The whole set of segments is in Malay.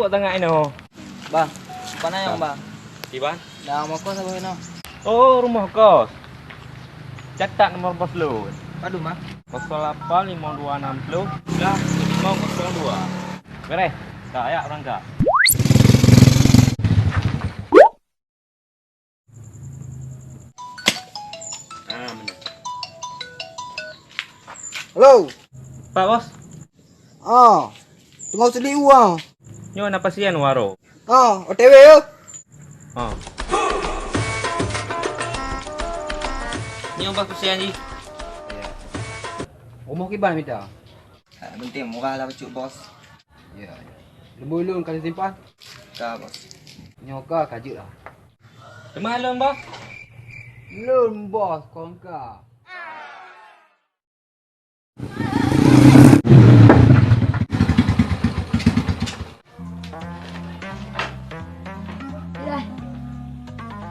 kok tengah ini. Bang, mana yang bang? Di ban? Dah mau kos apa ini? Oh, rumah kos. Catat nomor pos lu. Aduh mah. 085260 502. Beres. Saya orang kak. Ah, benar. Halo. Pak bos, Ah. Tengok sedih uang. nyo apa sih waro? Ah, OTW yo. Oh. Nyo apa sih ni? Rumah kiban minta. Penting murah lah pecuk bos. Ya. Lembu ulun kasih simpan. Dah bos. Nyoka kajut lah. Kemalam bos. Belum bos kongka.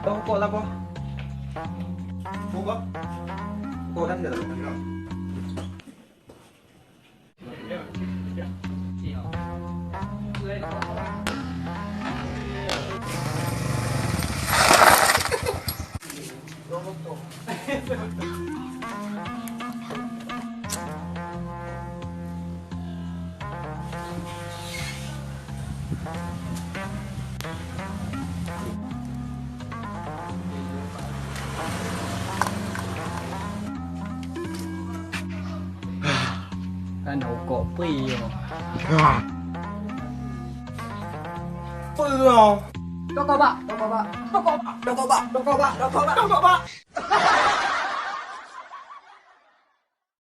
Bang kok lah bos. Buka. Kok dah dah. Kan kok pi yo. Puyong. Dokok, Pak. Dokok, Pak. Dokok, Pak. Dokok, Pak. Dokok, Pak. Dokok, Pak.